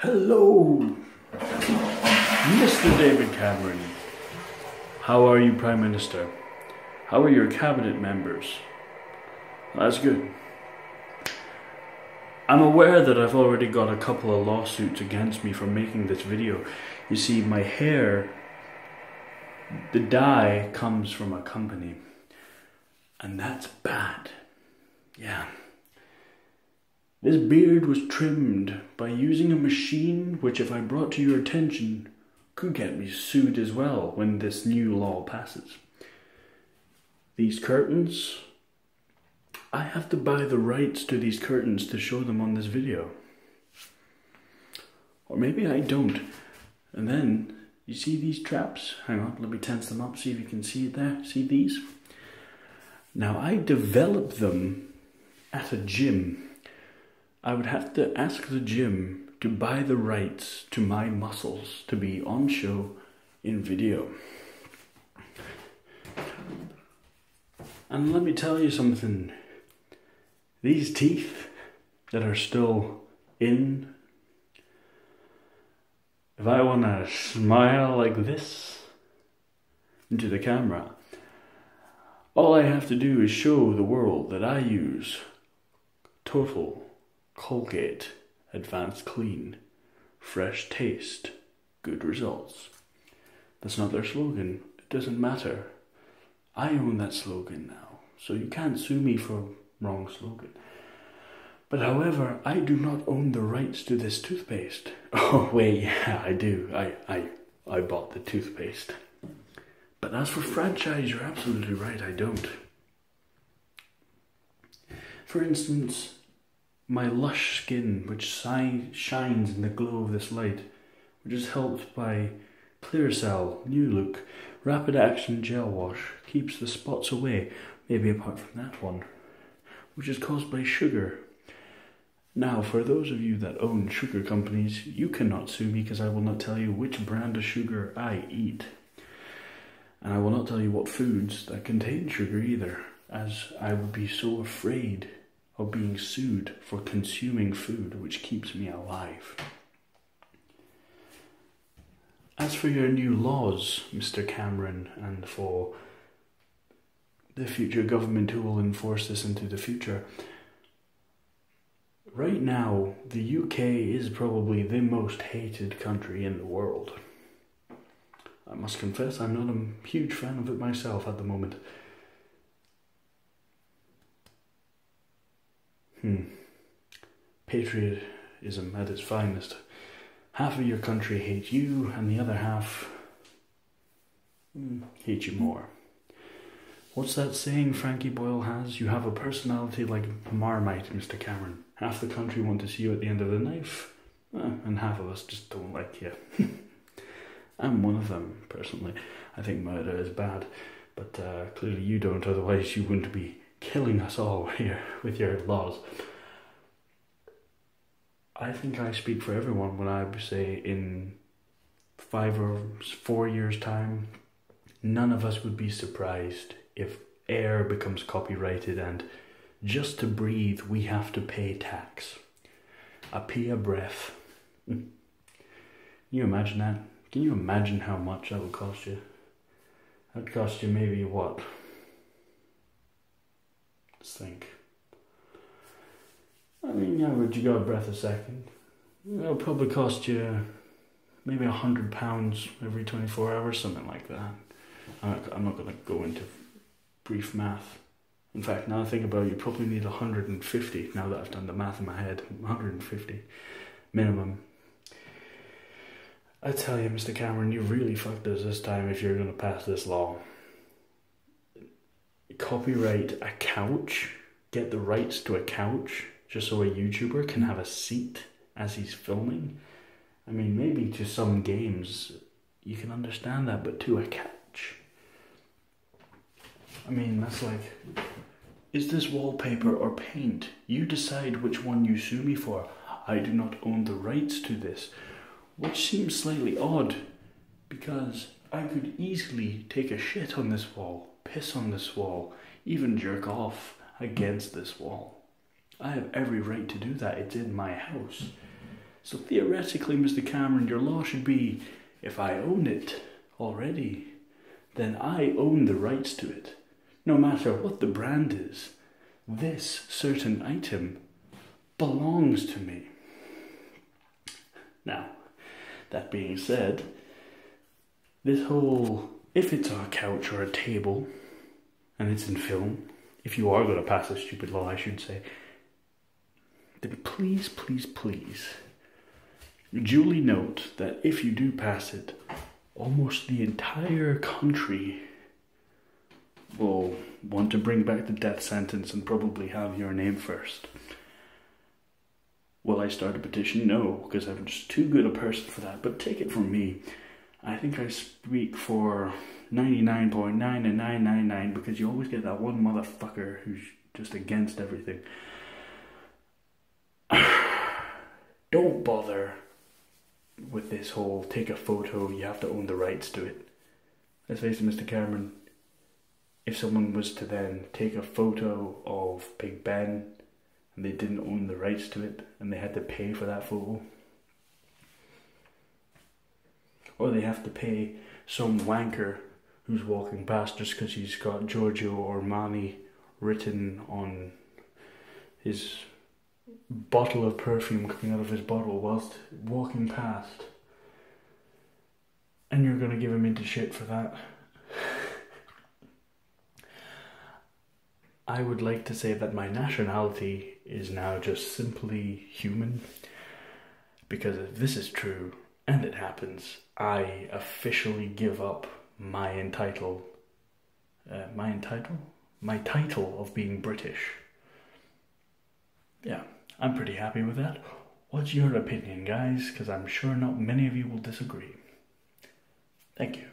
Hello, Mr. David Cameron. How are you, Prime Minister? How are your cabinet members? That's good. I'm aware that I've already got a couple of lawsuits against me for making this video. You see, my hair, the dye comes from a company, and that's bad. Yeah. This beard was trimmed by using a machine which, if I brought to your attention, could get me sued as well when this new law passes. These curtains, I have to buy the rights to these curtains to show them on this video. Or maybe I don't. And then, you see these traps? Hang on, let me tense them up, see if you can see it there. See these? Now, I developed them at a gym. I would have to ask the gym to buy the rights to my muscles to be on show in video. And let me tell you something. These teeth that are still in, if I want to smile like this into the camera, all I have to do is show the world that I use Total Colgate Advanced Clean, fresh taste, good results. That's not their slogan. It doesn't matter. I own that slogan now, so you can't sue me for wrong slogan. But however, I do not own the rights to this toothpaste. Oh wait, yeah, I do. I bought the toothpaste. But as for franchise, you're absolutely right, I don't. For instance, my lush skin, which shines in the glow of this light, which is helped by Clearasil New Look Rapid Action Gel Wash, keeps the spots away, maybe apart from that one, which is caused by sugar. Now, for those of you that own sugar companies, you cannot sue me because I will not tell you which brand of sugar I eat. And I will not tell you what foods that contain sugar either, as I would be so afraid of being sued for consuming food which keeps me alive. As for your new laws, Mr. Cameron, and for the future government who will enforce this into the future, right now the UK is probably the most hated country in the world. I must confess I'm not a huge fan of it myself at the moment. Patriotism at its finest. Half of your country hate you, and the other half hate you more. What's that saying Frankie Boyle has? You have a personality like Marmite, Mr. Cameron. Half the country want to see you at the end of the knife, and half of us just don't like you. I'm one of them, personally. I think murder is bad, but clearly you don't, otherwise you wouldn't be killing us all here with your laws. I think I speak for everyone when I say in 5 or 4 years' time, none of us would be surprised if air becomes copyrighted and just to breathe we have to pay tax. A pee a breath. Can you imagine that? Can you imagine how much that would cost you? That would cost you maybe what? Let's think. I mean, yeah, would you go a breath a second? It'll probably cost you maybe £100 every 24 hours, something like that. I'm not going to go into brief math. In fact, now I think about it, you probably need 150, now that I've done the math in my head. 150 minimum. I tell you, Mr. Cameron, you really fucked us this time if you're going to pass this law. Copyright a couch, get the rights to a couch, just so a YouTuber can have a seat as he's filming. I mean, maybe to some games you can understand that, but to a couch? I mean, that's like, is this wallpaper or paint? You decide which one you sue me for. I do not own the rights to this. Which seems slightly odd, because I could easily take a shit on this wall, piss on this wall, even jerk off against this wall. I have every right to do that. It's in my house. So theoretically, Mr. Cameron, your law should be, if I own it already, then I own the rights to it. No matter what the brand is, this certain item belongs to me. Now, that being said, this whole, if it's on a couch or a table, and it's in film, if you are going to pass a stupid law, I should say, then please, please, please, duly note that if you do pass it, almost the entire country will want to bring back the death sentence and probably have your name first. Will I start a petition? No, because I'm just too good a person for that. But take it from me, I think I speak for 99.99999, because you always get that one motherfucker who's just against everything. Don't bother with this whole take a photo, you have to own the rights to it. Let's face it, Mr. Cameron, if someone was to then take a photo of Big Ben and they didn't own the rights to it and they had to pay for that photo, or they have to pay some wanker who's walking past just because he's got Giorgio Armani written on his bottle of perfume coming out of his bottle whilst walking past, and you're going to give him into shit for that. I would like to say that my nationality is now just simply human, because if this is true and it happens, I officially give up my title of being British. Yeah, I'm pretty happy with that. What's your opinion, guys? Because I'm sure not many of you will disagree. Thank you.